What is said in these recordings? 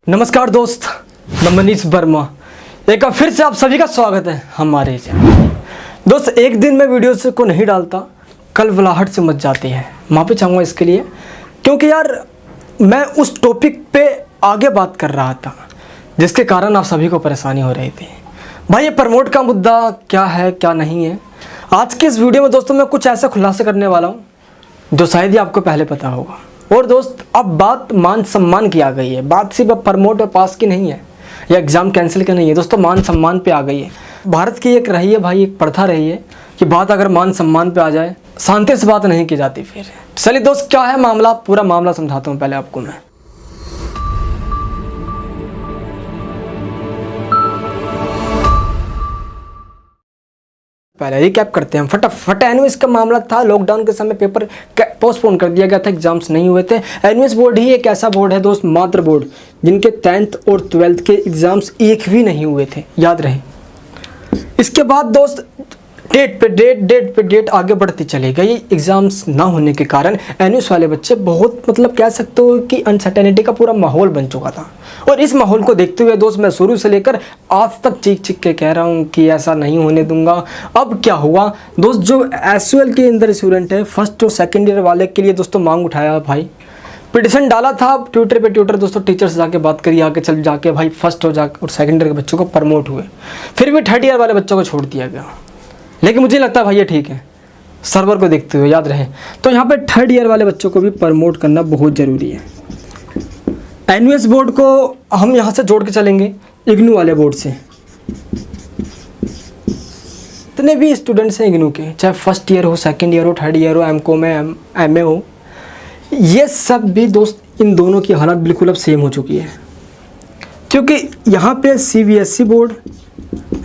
नमस्कार दोस्त, मैं मनीष वर्मा। एक बार फिर से आप सभी का स्वागत है हमारे चैनल। दोस्त, एक दिन में वीडियो को नहीं डालता, कल बुलाहट से मच जाती है। माफ़ी चाहूँगा इसके लिए, क्योंकि यार मैं उस टॉपिक पे आगे बात कर रहा था जिसके कारण आप सभी को परेशानी हो रही थी। भाई, ये प्रमोट का मुद्दा क्या है क्या नहीं है, आज की इस वीडियो में दोस्तों मैं कुछ ऐसा खुलासा करने वाला हूँ जो शायद ही आपको पहले पता होगा। और दोस्त, अब बात मान सम्मान की आ गई है। बात सिर्फ अब प्रमोट और पास की नहीं है या एग्ज़ाम कैंसिल की नहीं है दोस्तों, मान सम्मान पे आ गई है। भारत की एक रही है भाई, एक प्रथा रही है कि बात अगर मान सम्मान पे आ जाए, शांति से बात नहीं की जाती। फिर चलिए दोस्त, क्या है मामला, पूरा मामला समझाता हूँ पहले आपको मैं। पहले रिकैप करते हैं फटाफट। एनयूएस का मामला था, लॉकडाउन के समय पेपर पोस्टपोन कर दिया गया था, एग्जाम्स नहीं हुए थे। एनयूएस बोर्ड ही एक ऐसा बोर्ड है दोस्त, मात्र बोर्ड जिनके 10th और 12th के एग्जाम्स एक भी नहीं हुए थे, याद रहे। इसके बाद दोस्त डेट पे डेट आगे बढ़ती चली गई। एग्जाम्स ना होने के कारण एनयूएस वाले बच्चे बहुत कह सकते हो कि अनसर्टेनिटी का पूरा माहौल बन चुका था। और इस माहौल को देखते हुए दोस्त मैं शुरू से लेकर आज तक चीख के कह रहा हूँ कि ऐसा नहीं होने दूंगा। अब क्या हुआ दोस्त, जो एसयूएल के अंदर स्टूडेंट है, फर्स्ट और सेकेंड ईयर वाले के लिए दोस्तों मांग उठाया भाई, पिटिशन डाला था ट्विटर पे। ट्विटर दोस्तों टीचर से जाके बात करी, आके चल जाके भाई फर्स्ट और सेकेंड ईयर के बच्चों को प्रमोट हुए। फिर भी थर्ड ईयर वाले बच्चों को छोड़ दिया गया, लेकिन मुझे लगता है भाई ये ठीक है, सर्वर को देखते हुए याद रहे। तो यहाँ पे थर्ड ईयर वाले बच्चों को भी प्रमोट करना बहुत ज़रूरी है। एनयूएस बोर्ड को हम यहाँ से जोड़ के चलेंगे इग्नू वाले बोर्ड से। इतने भी स्टूडेंट्स हैं इग्नू के, चाहे फर्स्ट ईयर हो, सेकेंड ईयर हो, थर्ड ईयर हो, एमकॉम में एमए हो, ये सब भी दोस्त इन दोनों की हालत बिल्कुल अब सेम हो चुकी है। क्योंकि यहाँ पे CBSE board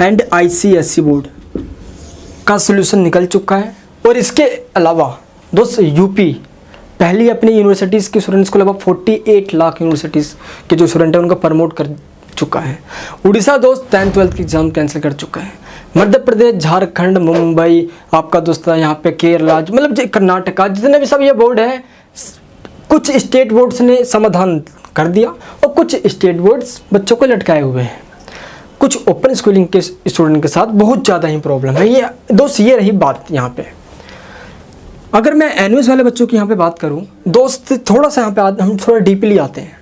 and ICSE board का सलूशन निकल चुका है। और इसके अलावा दोस्त यूपी पहली अपनी यूनिवर्सिटीज़ के स्टूडेंट्स को लगभग 48 लाख यूनिवर्सिटीज़ के जो स्टूडेंट हैं उनको प्रमोट कर चुका है। उड़ीसा दोस्त 10th 12th की एग्ज़ाम कैंसिल कर चुका है। मध्य प्रदेश, झारखंड, मुंबई, आपका दोस्त यहाँ पे केरला, कर्नाटका, जितने भी सब ये बोर्ड है, कुछ स्टेट बोर्ड्स ने समाधान कर दिया और कुछ स्टेट बोर्ड्स बच्चों को लटकाए हुए हैं। कुछ ओपन स्कूलिंग के स्टूडेंट के साथ बहुत ज़्यादा ही प्रॉब्लम है। ये दोस्त ये रही बात यहाँ पे। अगर मैं एनयूएस वाले बच्चों की यहाँ पे बात करूँ दोस्त, थोड़ा सा यहाँ पे हम थोड़ा डीपली आते हैं,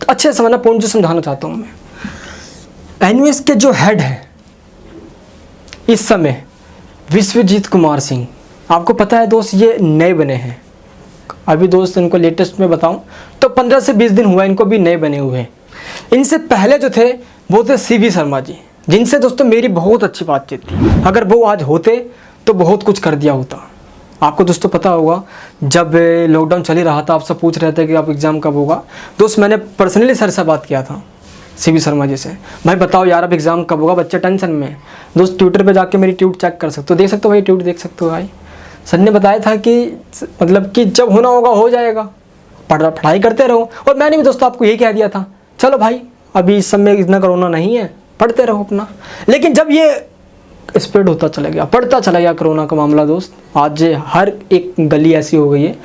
अच्छे से समझना पॉइंट जो समझाना चाहता हूँ मैं। एनयूएस के जो हेड है इस समय विश्वजीत कुमार सिंह, आपको पता है दोस्त ये नए बने हैं अभी दोस्त। इनको लेटेस्ट में बताऊँ तो 15 से 20 दिन हुआ इनको भी नए बने हुए। इनसे पहले जो थे वो थे सीवी शर्मा जी, जिनसे दोस्तों मेरी बहुत अच्छी बातचीत थी। अगर वो आज होते तो बहुत कुछ कर दिया होता। आपको दोस्तों पता होगा जब लॉकडाउन चल ही रहा था, आप सब पूछ रहे थे कि आप एग्ज़ाम कब होगा। दोस्त मैंने पर्सनली सर से बात किया था, सीवी शर्मा जी से, भाई बताओ यार अब एग्ज़ाम कब होगा, बच्चे टेंशन में। दोस्त ट्विटर पे जाके मेरी ट्वीट चेक कर सकते हो, देख सकते हो भाई, ट्वीट देख सकते हो भाई। सर ने बताया था कि जब होना होगा हो जाएगा, पढ़ाई करते रहो। और मैंने भी दोस्तों आपको यही कह दिया था, चलो भाई अभी इस समय इतना कोरोना नहीं है, पढ़ते रहो अपना। लेकिन जब ये स्प्रेड होता चला गया, बढ़ता चला गया कोरोना का मामला दोस्त, आज हर एक गली ऐसी हो गई है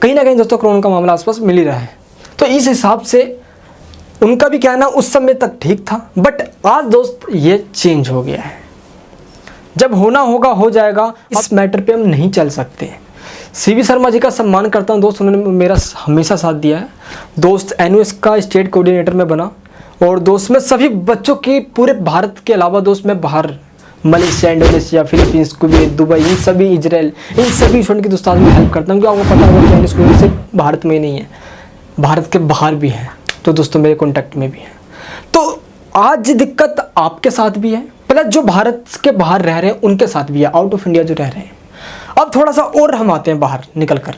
कहीं ना कहीं दोस्तों कोरोना का मामला आसपास मिल ही रहा है। तो इस हिसाब से उनका भी कहना उस समय तक ठीक था, बट आज दोस्त ये चेंज हो गया है। जब होना होगा हो जाएगा, इस मैटर पे हम नहीं चल सकते। सीवी शर्मा जी का सम्मान करता हूँ दोस्त, उन्होंने मेरा हमेशा साथ दिया है दोस्त। एनयूएस का स्टेट कोऑर्डिनेटर में बना और दोस्त मैं सभी बच्चों की पूरे भारत के अलावा दोस्त मैं बाहर Malaysia, Indonesia, Philippines, Kuwait, Dubai, इन सभी इजराइल, इन सभी स्टूडेंट की दोस्त में हेल्प करता हूँ। क्योंकि आपको पता होगा कि एनयूएस स्कूल सिर्फ भारत में ही नहीं है, भारत के बाहर भी है, तो दोस्तों मेरे कॉन्टैक्ट में भी है। तो आज दिक्कत आपके साथ भी है, प्लस जो भारत के बाहर रह रहे हैं उनके साथ भी है, आउट ऑफ इंडिया जो रह रहे हैं। अब थोड़ा सा और हम आते हैं बाहर निकल कर।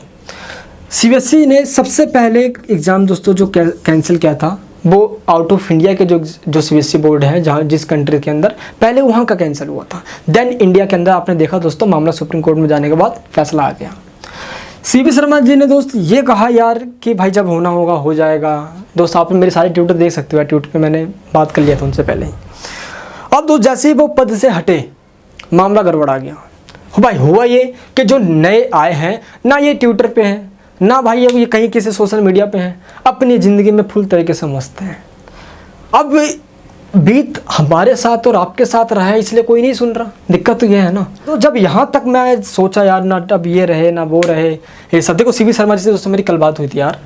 सीबीएसई ने सबसे पहले एग्ज़ाम दोस्तों जो कैंसिल किया था वो आउट ऑफ इंडिया के जो सीबीएसई बोर्ड है, जहाँ जिस कंट्री के अंदर, पहले वहाँ का कैंसिल हुआ था। देन इंडिया के अंदर आपने देखा दोस्तों मामला सुप्रीम कोर्ट में जाने के बाद फैसला आ गया। सीवी शर्मा जी ने दोस्त ये कहा यार कि भाई जब होना होगा हो जाएगा। दोस्त आप मेरे सारे ट्विटर देख सकते हो, ट्वीट पे मैंने बात कर लिया था उनसे पहले ही। अब दोस्त जैसे ही वो पद से हटे मामला गड़बड़ा गया। भाई हुआ ये कि जो नए आए हैं ना ये ट्विटर पे हैं ना भाई ये कहीं किसी सोशल मीडिया पे हैं, अपनी ज़िंदगी में फुल तरीके से मस्त हैं। अब बीत हमारे साथ और आपके साथ रहा है, इसलिए कोई नहीं सुन रहा। दिक्कत तो ये है ना। तो जब यहाँ तक मैं सोचा यार ना अब ये रहे ना वो रहे ये सब। देखो सीवी शर्मा जी से दोस्तों मेरी कल बात हुई थी यार,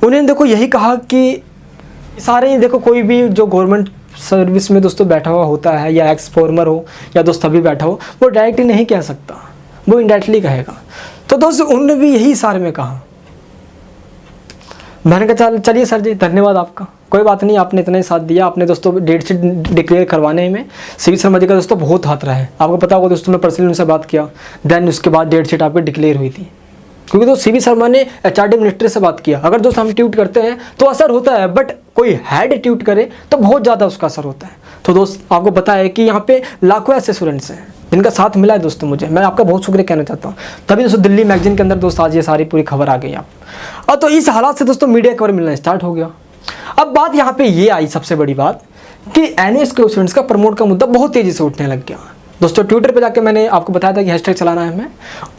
उन्होंने देखो यही कहा कि सारे ही देखो कोई भी जो गवर्नमेंट सर्विस में दोस्तों बैठा हुआ होता है या एक्स फॉर्मर हो या दोस्त अभी बैठा हो, वो डायरेक्टली नहीं कह सकता, वो इनडायरेक्टली कहेगा। तो दोस्त उन्होंने भी यही सारे में कहा। मैंने कहा चलिए सर जी धन्यवाद आपका, कोई बात नहीं, आपने इतना ही साथ दिया। आपने दोस्तों डेट शीट डिक्लेयर करवाने में सीवी शर्मा जी का दोस्तों बहुत हाथ रहा है। आपको पता होगा दोस्तों, मैं पर्सनली उनसे बात किया, देन उसके बाद डेट शीट आपकी डिक्लेयर हुई थी, क्योंकि तो सीवी शर्मा ने एचआरडी मिनिस्ट्री से बात किया। अगर दोस्त हम ट्वीट करते हैं तो असर होता है, बट कोई हेड ट्वीट करे तो बहुत ज़्यादा उसका असर होता है। तो दोस्त आपको पता है कि यहाँ पे लाखों ऐसे स्टूडेंट्स हैं जिनका साथ मिला है दोस्तों मुझे, मैं आपका बहुत शुक्रिया कहना चाहता हूँ। तभी दोस्तों दिल्ली मैगजीन के अंदर दोस्त आज ये सारी पूरी खबर आ गई आप। और तो इस हालात से दोस्तों मीडिया कवर मिलना स्टार्ट हो गया। अब बात यहाँ पे ये आई सबसे बड़ी बात कि एनयूएस के स्टूडेंट्स का प्रमोट का मुद्दा बहुत तेज़ी से उठने लग गया दोस्तों। ट्विटर पे जाके मैंने आपको बताया था कि हैशटैग चलाना है हमें,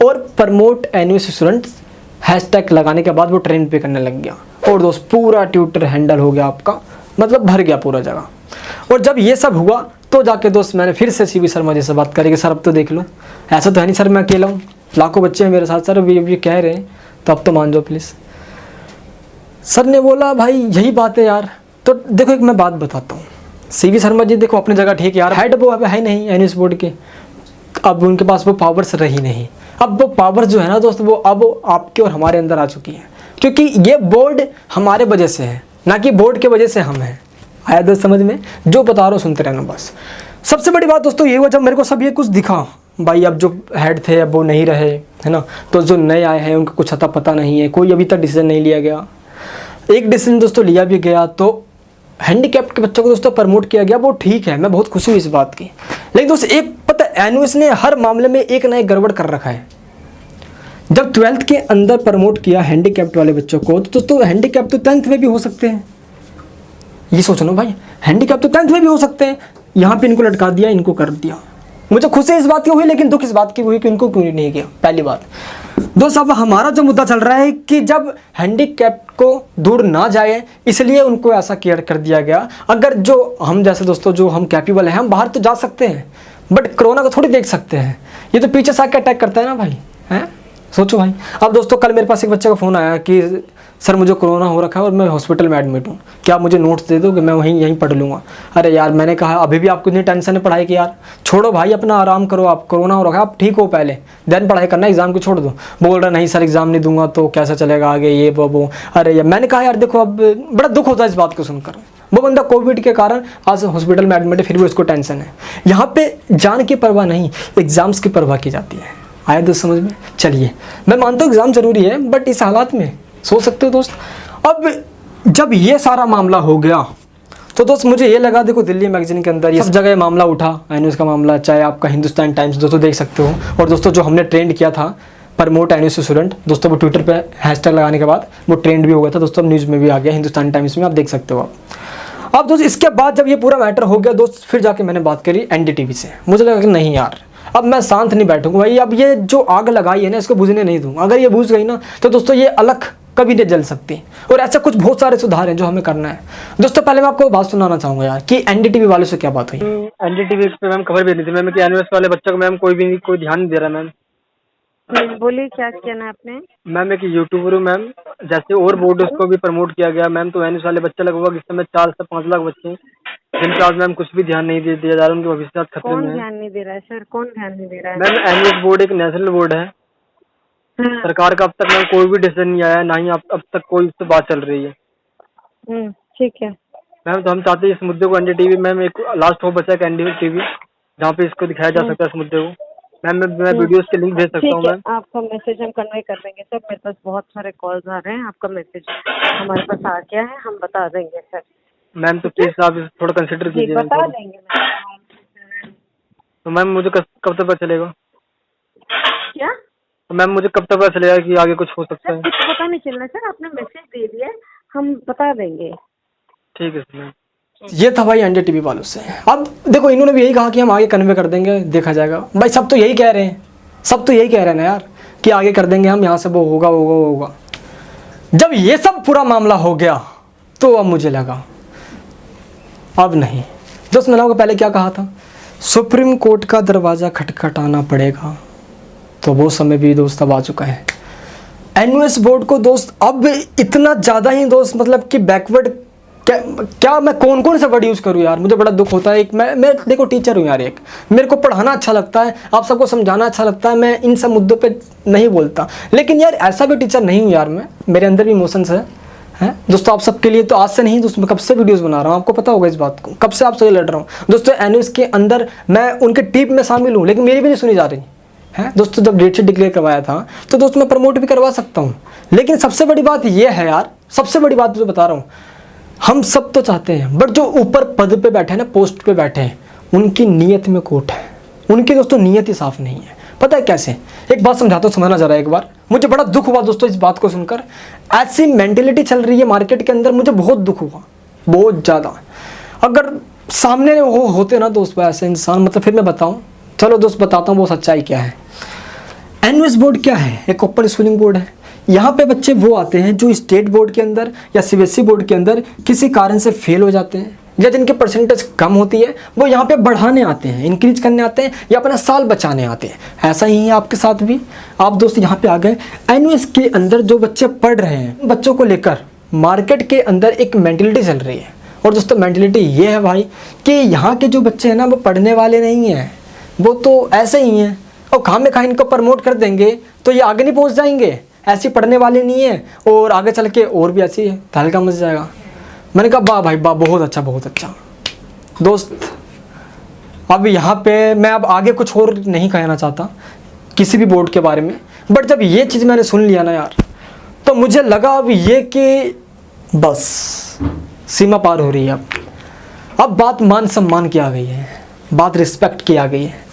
और प्रमोट एनयूएस स्टूडेंट्स हैशटैग लगाने के बाद वो ट्रेंड पे करने लग गया, और दोस्त पूरा ट्विटर हैंडल हो गया आपका, मतलब भर गया पूरा जगह। और जब ये सब हुआ तो जाके दोस्त मैंने फिर से सीवी शर्मा जी से बात करी कि सर अब तो देख लो, ऐसा तो है नहीं सर मैं अकेला हूँ, लाखों बच्चे हैं मेरे साथ, सर ये कह रहे हैं तो अब तो मान जाओ प्लीज़। सर ने बोला भाई यही बात है यार। तो देखो एक मैं बात बताता हूँ, सीवी शर्मा जी देखो अपनी जगह ठीक है यार, हेड वो अब है नहीं एनयूएस बोर्ड के, अब उनके पास वो पावर्स रही नहीं। अब वो पावर जो है ना दोस्त वो अब आपके और हमारे अंदर आ चुकी है, क्योंकि ये बोर्ड हमारे वजह से है, ना कि बोर्ड के वजह से हम हैं। आया दोस्त समझ में? जो बता रहा हूँ सुनते रहना बस। सबसे बड़ी बात दोस्तों ये हुआ जब मेरे को सब ये कुछ दिखा, भाई अब जो हेड थे अब वो नहीं रहे, है ना, तो जो नए आए हैं उनको कुछ अता पता नहीं है, कोई अभी तक डिसीजन नहीं लिया गया। एक डिसीजन दोस्तों लिया भी गया तो हैंडीकैप्ड के बच्चों को दोस्तों प्रमोट किया गया, वो ठीक है, मैं बहुत खुशी हुई इस बात की। लेकिन दोस्तों एक पता एनयूएस ने हर मामले में एक ना एक गड़बड़ कर रखा है। जब 12th के अंदर प्रमोट किया हैंडीकैप्ड वाले बच्चों को, तो दोस्तों हैंडीकैप्ड तो 10th में भी हो सकते हैं। ये सोचो ना भाई, हैंडीकैप्ड तो 10th में भी हो सकते हैं, यहाँ पे इनको लटका दिया, इनको कर दिया। मुझे खुशी इस बात की हुई, लेकिन दुख इस बात की हुई कि इनको क्यों नहीं किया। पहली बात दोस्त, अब हमारा जो मुद्दा चल रहा है कि जब हैंडीकैप्ड को दूर ना जाए इसलिए उनको ऐसा केयर कर दिया गया। अगर जो हम जैसे दोस्तों जो हम कैपेबल हैं, हम बाहर तो जा सकते हैं, बट कोरोना को थोड़ी देख सकते हैं। ये तो पीछे से आके अटैक करता है ना भाई, हैं? सोचो भाई। अब दोस्तों कल मेरे पास एक बच्चे का फ़ोन आया कि सर मुझे कोरोना हो रखा है और मैं हॉस्पिटल में एडमिट हूँ, क्या आप मुझे नोट्स दे दो कि मैं यहीं पढ़ लूँगा। अरे यार मैंने कहा अभी भी आपको इतनी टेंशन है पढ़ाई की, यार छोड़ो भाई, अपना आराम करो, आप कोरोना हो रखा है आप ठीक हो पहले, देन पढ़ाई करना, एग्जाम को छोड़ दो। बोल रहा नहीं सर एग्जाम नहीं दूंगा तो कैसा चलेगा आगे, ये वो। अरे यार मैंने कहा यार देखो अब बड़ा दुख होता है इस बात को सुनकर। वो बंदा कोविड के कारण आज हॉस्पिटल में एडमिट है, फिर भी उसको टेंशन है। यहाँ पे जान की परवाह नहीं, एग्जाम्स की परवाह की जाती है। आया दोस्त समझ में? चलिए मैं मानता हूँ एग्जाम जरूरी है, बट इस हालात में सोच सकते हो दोस्त। अब जब ये सारा मामला हो गया तो दोस्त मुझे ये लगा, देखो दिल्ली मैगजीन के अंदर ये सब जगह मामला उठा, एनयूएस का मामला, चाहे आपका हिंदुस्तान टाइम्स दोस्तों देख सकते हो। और दोस्तों जो हमने ट्रेंड किया था प्रमोट एनयूएस स्टूडेंट, दोस्तों वो ट्विटर पे हैशटैग लगाने के बाद वो ट्रेंड भी हो गया था दोस्तों, न्यूज़ में भी आ गया, हिंदुस्तान टाइम्स में आप देख सकते हो आप। अब दोस्त इसके बाद जब ये पूरा मैटर हो गया दोस्त, फिर जाके मैंने बात करी एनडीटीवी से। मुझे लगा कि नहीं यार अब मैं शांत नहीं बैठूंगा भाई, अब ये जो आग लगाई है ना इसको बुझने नहीं दूंगा। अगर ये बुझ गई ना तो दोस्तों ये अलग कभी नहीं जल सकती। और ऐसा कुछ बहुत सारे सुधार हैं जो हमें करना है दोस्तों। पहले मैं आपको बात सुनाना चाहूंगा यार कि एनडीटीवी वालों से क्या बात हुई। एनडीटीवी पे मैम खबर भेजी थी मैम कि एनयूएस वाले बच्चों को मैम कोई ध्यान नहीं दे रहा मैम। बोलिए क्या कहना आपने? मैम एक यूट्यूबर हूँ मैम, जैसे और बोर्ड उसको भी प्रमोट किया गया मैम, तो एनयूएस वाले बच्चे लगभग इस समय 4 से 5 लाख बच्चे हैं जिनके आज मैम कुछ भी ध्यान नहीं दिया जा रहा, उनके भविष्य खतरे में है। कौन ध्यान नहीं दे रहा है सर? कौन ध्यान नहीं दे रहा है? मैम एनयूएस बोर्ड एक नेशनल बोर्ड है। हाँ। सरकार का अब तक मैम कोई भी डिसीजन नहीं आया, ना ही अब तक कोई उससे बात चल रही है। ठीक है मैम, तो हम चाहते हैं इस मुद्दे को एनडीटीवी मैम एक लास्ट होप बचा है एनडीटीवी जहाँ पे इसको दिखाया जा सकता है इस मुद्दे को। मैम मैं वीडियोस के लिंक भेज सकता हूँ मैम। आपका मैसेज हम कन्वे कर देंगे सर, मेरे पास बहुत सारे कॉल्स आ रहे हैं, आपका मैसेज हमारे पास आ गया है, हम बता देंगे सर। मैम तो प्लीज आप थोड़ा कंसिडर कीजिए। बता देंगे तो मैम मुझे कब तक पता चलेगा? क्या? तो मैम मुझे कब तक पता चलेगा कि आगे कुछ हो सकता है? कुछ पता नहीं चलना सर, आपने मैसेज दे दिया, हम बता देंगे। ठीक है मैम। ये था भाई एनडीटीवी वालों से। अब देखो इन्होंने भी यही कहा कि हम आगे कन्वे कर देंगे, देखा जाएगा। भाई सब तो यही कह रहे हैं, सब तो यही कह रहे हैं ना यार कि आगे कर देंगे हम, यहाँ से वो होगा। जब ये सब पूरा मामला हो गया तो अब मुझे लगा अब नहीं। दोस्त मैंने आपको पहले क्या कहा था, सुप्रीम कोर्ट का दरवाज़ा खटखटाना पड़ेगा, तो वो समय भी दोस्त अब आ चुका है। एनयूएस बोर्ड को दोस्त अब इतना ज़्यादा ही दोस्त मतलब कि बैकवर्ड, क्या मैं कौन से वर्ड यूज़ करूँ यार, मुझे बड़ा दुख होता है। एक मैं देखो टीचर हूँ यार, एक मेरे को पढ़ाना अच्छा लगता है, आप सबको समझाना अच्छा लगता है, मैं इन सब मुद्दों पे नहीं बोलता, लेकिन यार ऐसा भी टीचर नहीं हूँ यार मैं, मेरे अंदर भी इमोशंस हैं दोस्तों। आप सबके लिए तो आज से नहीं दोस्तों, मैं कब से वीडियोस बना रहा हूँ, आपको पता होगा इस बात को, कब से आपसे लड़ रहा हूँ दोस्तों। एनयूएस के अंदर मैं उनके टीम में शामिल हूँ, लेकिन मेरी भी नहीं सुनी जा रही है दोस्तों। जब डेट शीट डिक्लेयर करवाया था तो दोस्तों मैं प्रमोट भी करवा सकता हूँ, लेकिन सबसे बड़ी बात ये है यार, सबसे बड़ी बात जो बता रहा हूँ, हम सब तो चाहते हैं, बट जो ऊपर पद पे बैठे हैं ना, पोस्ट पे बैठे हैं, उनकी नीयत में खोट है, उनकी दोस्तों नीयत ही साफ नहीं है। पता है कैसे, एक बात समझाता हूँ, समझना जरा एक बार। मुझे बड़ा दुख हुआ दोस्तों इस बात को सुनकर, ऐसी मेंटेलिटी चल रही है मार्केट के अंदर, मुझे बहुत दुख हुआ, बहुत ज़्यादा। अगर सामने वो होते ना दोस्त ऐसे इंसान, मतलब फिर मैं बताऊँ, चलो दोस्त बताता हूँ वो सच्चाई क्या है। एनयूएस बोर्ड क्या है, एक ओपन स्कूलिंग बोर्ड है। यहाँ पे बच्चे वो आते हैं जो स्टेट बोर्ड के अंदर या सीबीएसई बोर्ड के अंदर किसी कारण से फेल हो जाते हैं, या जिनके परसेंटेज कम होती है, वो यहाँ पे बढ़ाने आते हैं, इंक्रीज करने आते हैं, या अपना साल बचाने आते हैं। ऐसा ही है आपके साथ भी, आप दोस्त यहाँ पे आ गए। एनयूएस के अंदर जो बच्चे पढ़ रहे हैं, बच्चों को लेकर मार्केट के अंदर एक मेंटेलिटी चल रही है, और दोस्तों मेंटेलिटी ये है भाई कि यहाँ के जो बच्चे हैं ना, वो पढ़ने वाले नहीं हैं, वो तो ऐसे ही हैं, और खामे खा इनको प्रमोट कर देंगे तो ये आगे नहीं पहुँच जाएंगे, ऐसी पढ़ने वाले नहीं है, और आगे चल के और भी ऐसी है, तहलका मच जाएगा। मैंने कहा वाह भाई वाह, बहुत अच्छा बहुत अच्छा दोस्त। अब यहाँ पे मैं अब आगे कुछ और नहीं कहना चाहता किसी भी बोर्ड के बारे में, बट जब ये चीज़ मैंने सुन लिया ना यार, तो मुझे लगा अब ये कि बस सीमा पार हो रही है। अब बात मान सम्मान की आ गई है, बात रिस्पेक्ट की आ गई है।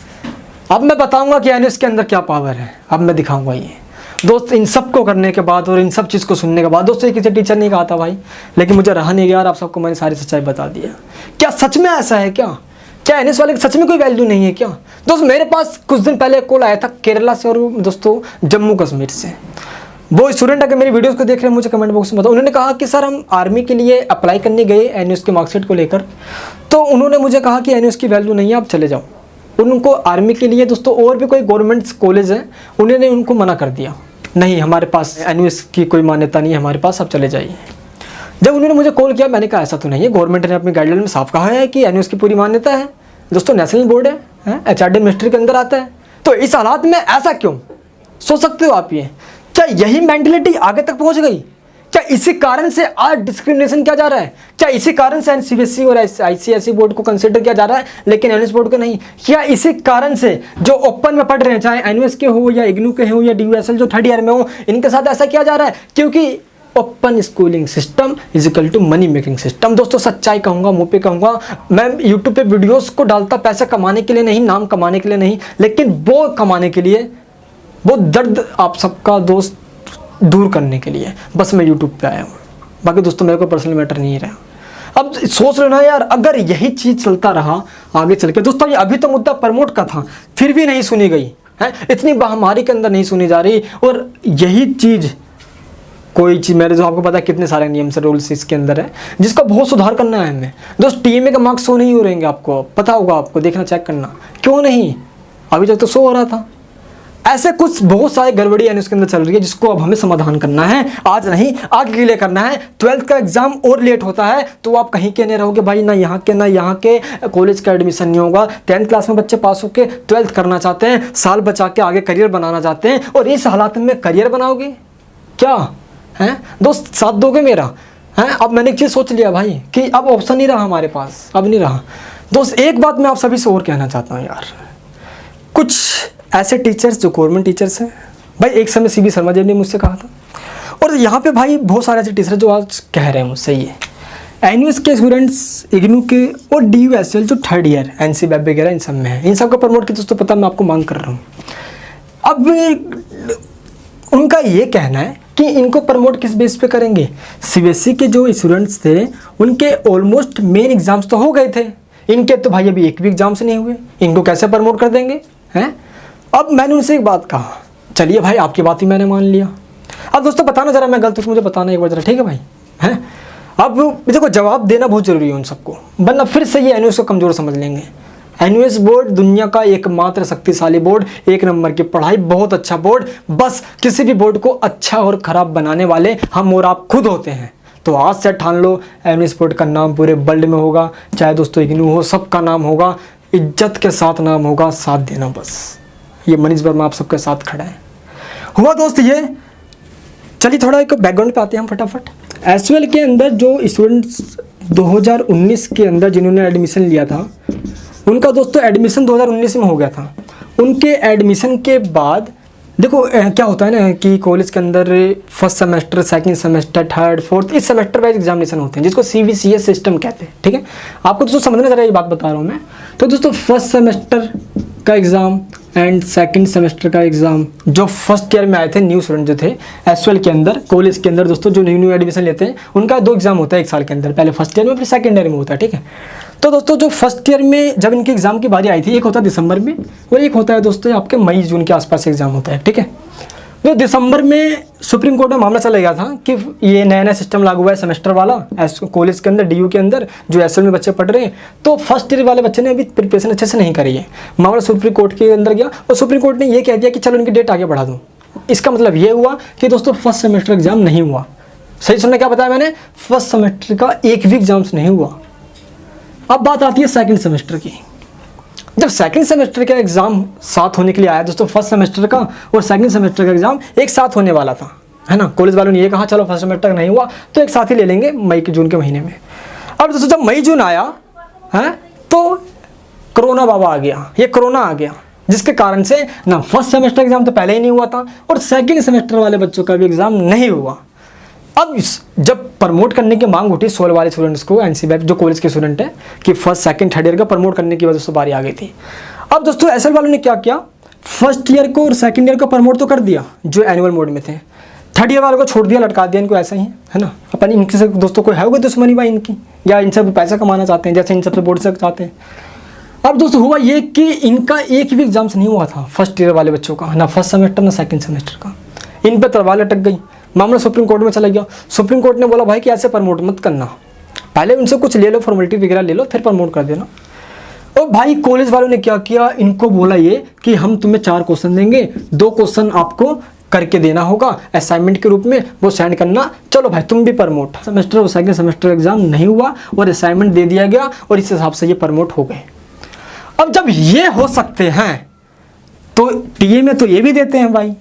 अब मैं बताऊंगा कि एनयूएस के अंदर क्या पावर है, अब मैं दिखाऊंगा ये दोस्त। इन सब को करने के बाद और इन सब चीज़ को सुनने के बाद दोस्तों, ये किसी टीचर नहीं कहा था भाई, लेकिन मुझे रहा नहीं गया और आप सबको मैंने सारी सच्चाई बता दिया। क्या सच में ऐसा है क्या एनएस वाले की सच में कोई वैल्यू नहीं है क्या दोस्त? मेरे पास कुछ दिन पहले कॉल आया था केरला से और दोस्तों जम्मू कश्मीर से। वो स्टूडेंट अगर मेरी वीडियोस को देख रहे हैं, मुझे कमेंट बॉक्स में बताओ। उन्होंने कहा कि सर हम आर्मी के लिए अप्लाई करने गए एनयूएस के मार्कशीट को लेकर, तो उन्होंने मुझे कहा कि एनयूएस की वैल्यू नहीं है, आप चले जाओ। उनको आर्मी के लिए दोस्तों और भी कोई गवर्नमेंट कॉलेज है, उन्होंने उनको मना कर दिया, नहीं हमारे पास एनयूएस की कोई मान्यता नहीं है हमारे पास, आप चले जाइए। जब उन्होंने मुझे कॉल किया, मैंने कहा ऐसा तो नहीं है, गवर्नमेंट ने अपनी गाइडलाइन में साफ कहा है कि एनयूएस की पूरी मान्यता है दोस्तों, नेशनल बोर्ड है, एचआरडी मिनिस्ट्री के अंदर आता है, तो इस हालात में ऐसा क्यों? सोच सकते हो आप ये, क्या यही मेंटलिटी आगे तक पहुंच गई? क्या इसी कारण से आज डिस्क्रिमिनेशन किया जा रहा है? क्या इसी कारण से सीबीएसई और आईसीएसई बोर्ड को कंसिडर किया जा रहा है लेकिन एनयूएस बोर्ड को नहीं? क्या इसी कारण से जो ओपन में पढ़ रहे हैं, चाहे एनयूएस के हो या इग्नू के हो या डीयूएसएल जो थर्ड ईयर में हो, इनके साथ ऐसा किया जा रहा है? क्योंकि open schooling system is equal to money making system. दोस्तों सच्चाई कहूँगा, मुँह पे कहूँगा, मैं यूट्यूब पे वीडियोस को डालता पैसा कमाने के लिए नहीं, नाम कमाने के लिए नहीं, लेकिन वो कमाने के लिए, वो दर्द आप सबका दोस्त दूर करने के लिए बस मैं यूट्यूब पे आया हूँ। बाकी दोस्तों मेरे को पर्सनल मैटर नहीं रहा। अब सोच रहे ना यार, अगर यही चीज़ चलता रहा आगे चल के दोस्तों, ये अभी तो मुद्दा प्रमोट का था, फिर भी नहीं सुनी गई है, इतनी महामारी के अंदर नहीं सुनी जा रही, और यही चीज़ कोई चीज़ मेरे जो आपको पता है कितने सारे नियम से रूल्स इसके अंदर है जिसका बहुत सुधार करना है हमें दोस्त। टीएमए का मार्क्स शो नहीं हो रहेंगे, आपको पता होगा, आपको देखना चेक करना, क्यों नहीं? अभी तक तो शो हो रहा था। ऐसे कुछ बहुत सारे गड़बड़ी है उसके अंदर चल रही है, जिसको अब हमें समाधान करना है, आज नहीं आगे के लिए करना है। 12th का एग्जाम और लेट होता है तो आप कहीं के नहीं रहोगे भाई, ना यहाँ के ना यहाँ के, कॉलेज का एडमिशन नहीं होगा। 10th क्लास में बच्चे पास होकर 12th करना चाहते हैं, साल बचा के आगे करियर बनाना चाहते हैं, और इस हालात में करियर बनाओगे क्या है दोस्त? साथ दोगे मेरा? है अब मैंने एक चीज़ सोच लिया भाई कि अब ऑप्शन नहीं रहा हमारे पास, अब नहीं रहा दोस्त। एक बात मैं आप सभी से और कहना चाहता हूँ यार, कुछ ऐसे टीचर्स जो गवर्नमेंट टीचर्स हैं भाई, एक समय सीबी शर्मा जी ने मुझसे कहा था, और यहाँ पे भाई बहुत सारे ऐसे टीचर जो आज कह रहे हैं मुझसे, ये एनयूएस के स्टूडेंट्स, इग्नू के और डीयूएसएल जो थर्ड ईयर एनसी वेब वगैरह इन सब में है, इन सब को प्रमोट की दोस्तों पता मैं आपको मांग कर रहा हूँ। अब उनका ये कहना है कि इनको प्रमोट किस बेस पे करेंगे? सीबीएसई के जो स्टूडेंट्स थे उनके ऑलमोस्ट मेन एग्जाम्स तो हो गए थे, इनके तो भाई अभी एक भी एग्जाम से नहीं हुए, इनको कैसे प्रमोट कर देंगे हैं? अब मैंने उनसे एक बात कहा, चलिए भाई आपकी बात ही मैंने मान लिया। अब दोस्तों बताना जरा मैं गलत हूँ, मुझे बताना एक बार जरा, ठीक है भाई? हैं अब देखो जवाब देना बहुत ज़रूरी है उन सबको, वरना फिर से ये एनयूएस को कमज़ोर समझ लेंगे। एनयूएस बोर्ड दुनिया का एकमात्र शक्तिशाली बोर्ड, 1 नंबर की पढ़ाई, बहुत अच्छा बोर्ड। बस किसी भी बोर्ड को अच्छा और ख़राब बनाने वाले हम और आप खुद होते हैं। तो आज से ठान लो, एनयूएस बोर्ड का नाम पूरे वर्ल्ड में होगा, चाहे दोस्तों इग्नू हो, सबका नाम होगा, इज्जत के साथ नाम होगा, साथ देना बस। ये मनीष वर्मा आप सबके साथ खड़ा है। हुआ दोस्त ये। चलिए थोड़ा एक बैकग्राउंड पे आते हैं हम फटाफट। एसवाईएल के अंदर जो स्टूडेंट्स 2019 के अंदर जिन्होंने एडमिशन लिया था, उनका दोस्तों एडमिशन 2019 में हो गया था। उनके एडमिशन के बाद देखो क्या होता है ना कि कॉलेज के अंदर first semester, second semester, third, fourth, इस सेमेस्टर वाइज एग्जामिनेशन होते हैं, जिसको CBCS सिस्टम कहते हैं। ठीक है, आपको दोस्तों समझना जरा ये बात बता रहा हूँ मैं। तो दोस्तों फर्स्ट सेमेस्टर का एग्ज़ाम एंड सेकंड सेमेस्टर का एग्ज़ाम जो फर्स्ट ईयर में आए थे न्यू स्टूडेंट जो थे एसवाईएल के अंदर, कॉलेज के अंदर दोस्तों जो न्यू एडमिशन लेते हैं, उनका 2 एग्ज़ाम होता है 1 साल के अंदर, पहले फर्स्ट ईयर में फिर सेकंड ईयर में होता है। ठीक है, तो दोस्तों जो फर्स्ट ईयर में जब इनके एग्ज़ाम की बारी आई थी, एक होता है दिसंबर में और एक होता है दोस्तों आपके मई जून के आसपास एग्ज़ाम होता है। ठीक है, तो दिसंबर में सुप्रीम कोर्ट में मामला चला गया था कि ये नया नया सिस्टम लागू हुआ है सेमेस्टर वाला कॉलेज के अंदर, DU के अंदर जो एसवाईएल में बच्चे पढ़ रहे हैं, तो फर्स्ट ईयर वाले बच्चे ने अभी प्रिपरेशन अच्छे से नहीं करी है। मामला सुप्रीम कोर्ट के अंदर गया और सुप्रीम कोर्ट ने ये कह दिया कि चलो इनकी डेट आगे बढ़ा दो। इसका मतलब ये हुआ कि दोस्तों फर्स्ट सेमेस्टर एग्जाम नहीं हुआ। सही सुनना, क्या बताया मैंने, फर्स्ट सेमेस्टर का एक भी एग्जाम्स नहीं हुआ। अब बात आती है सेकंड सेमेस्टर की। जब सेकंड सेमेस्टर का एग्ज़ाम साथ होने के लिए आया दोस्तों, फर्स्ट सेमेस्टर का और सेकंड सेमेस्टर का एग्ज़ाम एक साथ होने वाला था, है ना। कॉलेज वालों ने ये कहा चलो फर्स्ट सेमेस्टर का नहीं हुआ तो एक साथ ही ले लेंगे मई के जून के महीने में। अब दोस्तों जब मई जून आया है तो कोरोना बाबा आ गया, ये कोरोना आ गया, जिसके कारण से ना फर्स्ट सेमेस्टर एग्ज़ाम तो पहले ही नहीं हुआ था और सेकेंड सेमेस्टर वाले बच्चों का भी एग्ज़ाम नहीं हुआ। अब जब प्रमोट करने की मांग उठी 16 वाले स्टूडेंट्स को, NCBAC जो कॉलेज के स्टूडेंट हैं, कि फर्स्ट सेकंड थर्ड ईयर का प्रमोट करने की वजह से बारी आ गई थी। अब दोस्तों एसवाईएल वालों ने क्या किया, फर्स्ट ईयर को और सेकंड ईयर को प्रमोट तो कर दिया जो एनुअल मोड में थे, थर्ड ईयर वालों को छोड़ दिया, लटका दिया इनको ऐसा ही, है ना। अपन इनके से दोस्तों कोई है होगा दुश्मनी भाई इनकी, या इनसे पैसा कमाना चाहते हैं जैसे इन सबसे बोर्ड से चाहते हैं। अब दोस्तों हुआ ये कि इनका एक भी एग्जाम्स नहीं हुआ था फर्स्ट ईयर वाले बच्चों का, ना फर्स्ट सेमेस्टर ना सेकंड सेमेस्टर का। इन पर तलवार लटक गई, मामला सुप्रीम कोर्ट में चला गया। सुप्रीम कोर्ट ने बोला भाई कि ऐसे प्रमोट मत करना, पहले उनसे कुछ ले लो, फॉर्मेलिटी वगैरह ले लो, फिर प्रमोट कर देना। और भाई कॉलेज वालों ने क्या किया, इनको बोला ये कि हम तुम्हें 4 क्वेश्चन देंगे, 2 क्वेश्चन आपको करके देना होगा असाइनमेंट के रूप में, वो सेंड करना, चलो भाई तुम भी प्रमोट। सेमेस्टर और सेकंड सेमेस्टर एग्जाम नहीं हुआ और असाइनमेंट दे दिया गया और इस हिसाब से ये प्रमोट हो गए। अब जब ये हो सकते हैं तो टीए में तो ये भी देते हैं भाई,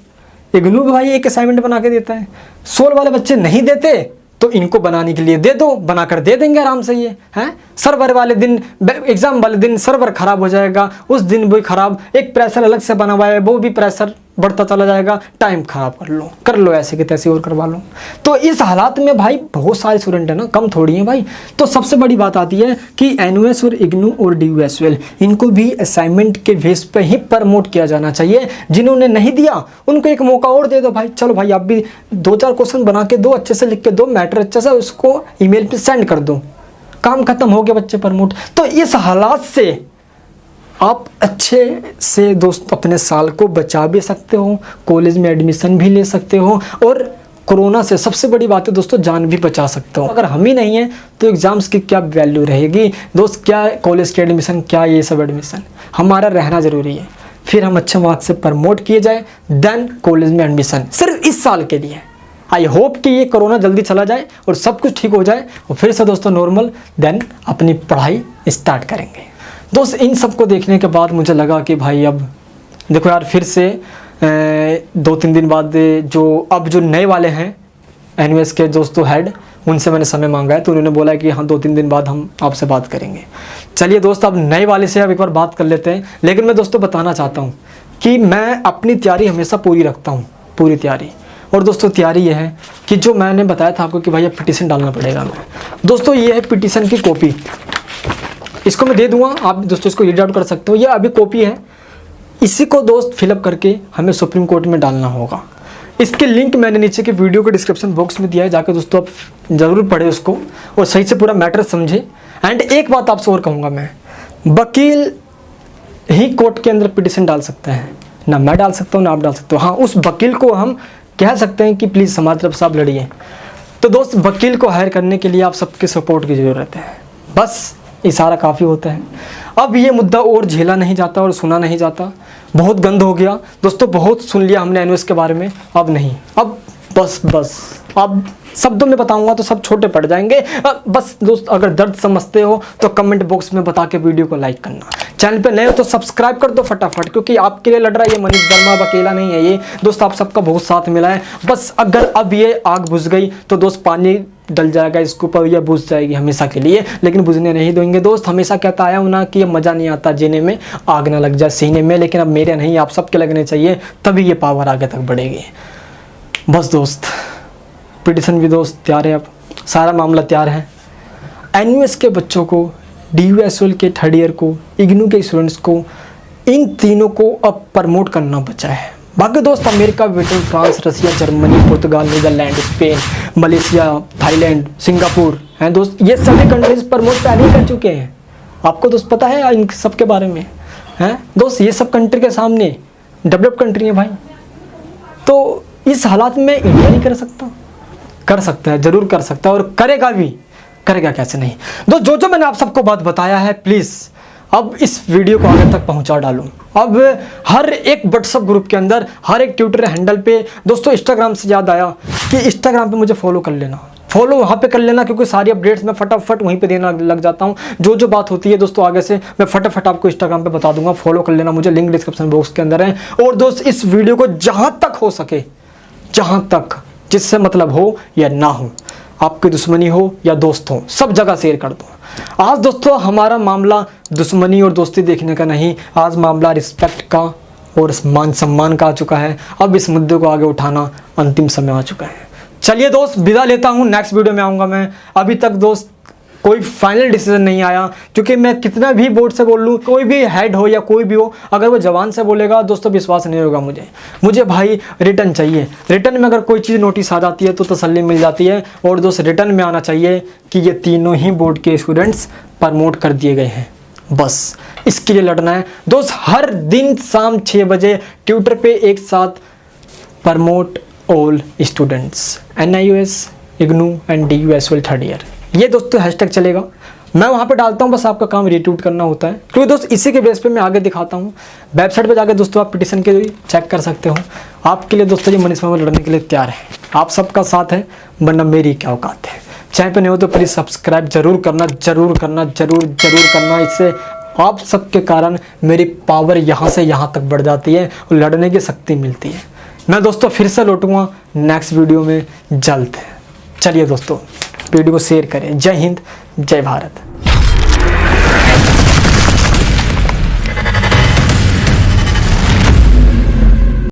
इग्नू भी भाई एक असाइनमेंट बना के देता है। 16 वाले बच्चे नहीं देते तो इनको बनाने के लिए दे दो, बनाकर दे देंगे आराम से। ये हैं सर्वर वाले दिन, एग्जाम वाले दिन सर्वर खराब हो जाएगा, उस दिन भी खराब, एक प्रेशर अलग से बना हुआ है वो भी प्रेशर बढ़ता चला जाएगा, टाइम खराब कर लो ऐसे के तैसे और करवा लो। तो इस हालात में भाई बहुत सारे स्टूडेंट हैं ना, कम थोड़ी हैं भाई। तो सबसे बड़ी बात आती है कि एनयूएस और इग्नू और DU एसवाईएल इनको भी असाइनमेंट के बेस पे ही प्रमोट किया जाना चाहिए। जिन्होंने नहीं दिया उनको एक मौका और दे दो भाई, चलो भाई आप भी 2-4 क्वेश्चन बना के दो, अच्छे से लिख के दो, मैटर अच्छे से उसको ईमेल पे सेंड कर दो, काम खत्म हो गया, बच्चे प्रमोट। तो इस हालात से आप अच्छे से दोस्त अपने साल को बचा भी सकते हो, कॉलेज में एडमिशन भी ले सकते हो और कोरोना से सबसे बड़ी बात है दोस्तों जान भी बचा सकते हो। अगर हम ही नहीं हैं तो एग्ज़ाम्स की क्या वैल्यू रहेगी दोस्त, क्या कॉलेज के एडमिशन, क्या ये सब एडमिशन, हमारा रहना ज़रूरी है। फिर हम अच्छे मार्क्स से प्रमोट किए जाए, देन कॉलेज में एडमिशन, सिर्फ इस साल के लिए। आई होप कि ये कोरोना जल्दी चला जाए और सब कुछ ठीक हो जाए और फिर से दोस्तों नॉर्मल, देन अपनी पढ़ाई स्टार्ट करेंगे। दोस्त इन सब को देखने के बाद मुझे लगा कि भाई अब देखो यार, फिर से 2-3 दिन बाद जो नए वाले हैं एनयूएस के दोस्तों हेड, उनसे मैंने समय मांगा है तो उन्होंने बोला कि हाँ 2-3 दिन बाद हम आपसे बात करेंगे। चलिए दोस्त अब नए वाले से अब एक बार बात कर लेते हैं। लेकिन मैं दोस्तों बताना चाहता हूँ कि मैं अपनी तैयारी हमेशा पूरी रखता हूँ, पूरी तैयारी। और दोस्तों तैयारी ये है कि जो मैंने बताया था आपको कि भाई अब पिटीशन डालना पड़ेगा हमें। दोस्तों ये है पिटीशन की कॉपी, इसको मैं दे दूंगा, आप दोस्तों इसको रीड आउट कर सकते हो। ये अभी कॉपी है, इसी को दोस्त फिलअप करके हमें सुप्रीम कोर्ट में डालना होगा। इसके लिंक मैंने नीचे के वीडियो के डिस्क्रिप्शन बॉक्स में दिया है, जाकर दोस्तों आप ज़रूर पढ़े उसको और सही से पूरा मैटर समझे। एंड एक बात आपसे और कहूँगा मैं, वकील ही कोर्ट के अंदर पिटीशन डाल सकता है, ना मैं डाल सकता हूँ ना आप डाल सकते हो। हाँ, उस वकील को हम कह सकते हैं कि प्लीज़ हमारी तरफ से आप लड़िए। तो दोस्त वकील को हायर करने के लिए आप सबके सपोर्ट की ज़रूरत है, बस इशारा काफ़ी होता है। अब ये मुद्दा और झेला नहीं जाता और सुना नहीं जाता, बहुत गंद हो गया दोस्तों, बहुत सुन लिया हमने एनओएस के बारे में, अब नहीं, अब बस अब शब्दों में बताऊंगा तो सब छोटे पड़ जाएंगे। बस दोस्त अगर दर्द समझते हो तो कमेंट बॉक्स में बता के वीडियो को लाइक करना, चैनल पे नए हो तो सब्सक्राइब कर दो फटाफट, क्योंकि आपके लिए लड़ रहा है ये मनीष वर्मा, अब अकेला नहीं है ये दोस्त, आप सबका बहुत साथ मिला है। बस अगर अब ये आग बुझ गई तो दोस्त पानी डल जाएगा इसके ऊपर, यह बुझ जाएगी हमेशा के लिए, लेकिन बुझने नहीं देंगे दोस्त। हमेशा कहता आया हूँ ना कि ये मज़ा नहीं आता जीने में, आग ना लग जाए सीने में, लेकिन अब मेरे नहीं आप सबके लगने चाहिए, तभी ये पावर आगे तक बढ़ेगी। बस दोस्त पिटिशन भी दोस्त तैयार है, अब सारा मामला तैयार है। एनयूएस के बच्चों को, DUSOL के थर्ड ईयर को, इग्नू के स्टूडेंट्स को, इन तीनों को अब प्रमोट करना बचा है। बाकी दोस्त America, Britain, France, Russia, Germany, Portugal, Netherlands, Spain, Malaysia, Thailand, Singapore हैं दोस्त, ये सभी कंट्रीज प्रमोट पहले ही कर चुके हैं। आपको दोस्त पता है इन सब के बारे में हैं दोस्त, ये सब कंट्री के सामने डेवलप्ड कंट्री है भाई, तो इस हालात में इंडिया नहीं कर सकता? कर सकता है, जरूर कर सकता है, और करेगा भी, करेगा कैसे नहीं दोस्त। जो मैंने आप सबको बात बताया है, प्लीज़ अब इस वीडियो को आगे तक पहुंचा डालूं। अब हर एक व्हाट्सएप ग्रुप के अंदर, हर एक ट्विटर हैंडल पे दोस्तों, इंस्टाग्राम से याद आया कि इंस्टाग्राम पे मुझे फॉलो कर लेना, फॉलो वहाँ पे कर लेना, क्योंकि सारी अपडेट्स मैं फटाफट वहीं पे देना लग जाता हूँ। जो बात होती है दोस्तों आगे से मैं फटाफट आपको इंस्टाग्राम पे बता दूंगा, फॉलो कर लेना मुझे, लिंक डिस्क्रिप्शन बॉक्स के अंदर है। और दोस्त इस वीडियो को जहाँ तक हो सके, जहाँ तक जिससे मतलब हो या ना हो, आपकी दुश्मनी हो या दोस्त हो, सब जगह शेयर कर दो। आज दोस्तों हमारा मामला दुश्मनी और दोस्ती देखने का नहीं, आज मामला रिस्पेक्ट का और मान सम्मान का आ चुका है। अब इस मुद्दे को आगे उठाना अंतिम समय आ चुका है। चलिए दोस्त विदा लेता हूँ, नेक्स्ट वीडियो में आऊँगा मैं। अभी तक दोस्त कोई फाइनल डिसीजन नहीं आया, क्योंकि मैं कितना भी बोर्ड से बोल लूँ, कोई भी हेड हो या कोई भी हो, अगर वो जवान से बोलेगा दोस्तों विश्वास नहीं होगा मुझे भाई रिटर्न चाहिए। रिटर्न में अगर कोई चीज़ नोटिस आ जाती है तो तसल्ली मिल जाती है, और दोस्त रिटर्न में आना चाहिए कि ये तीनों ही बोर्ड के स्टूडेंट्स प्रमोट कर दिए गए हैं। बस इसके लिए लड़ना है दोस्त। हर दिन शाम 6 बजे ट्विटर पे एक साथ promote all students, NIOS, IGNOU and DUSOL third year, ये दोस्तों हैशटैग चलेगा। मैं वहाँ पे डालता हूँ, बस आपका काम रीट्वीट करना होता है, क्योंकि दोस्त इसी के बेस पे मैं आगे दिखाता हूँ। वेबसाइट पे जाकर दोस्तों आप पिटिशन के चेक कर सकते हो। आपके लिए दोस्तों ये मनीष वर्मा लड़ने के लिए तैयार है, आप सबका साथ है, वरना मेरी क्या औकात है। चैनल पे नहीं हो तो प्लीज़ सब्सक्राइब जरूर करना, जरूर करना। इससे आप सबके कारण मेरी पावर यहाँ से यहाँ तक बढ़ जाती है और लड़ने की शक्ति मिलती है। मैं दोस्तों फिर से लौटूंगा नेक्स्ट वीडियो में जल्द। चलिए दोस्तों वीडियो को शेयर करें। जय हिंद, जय भारत।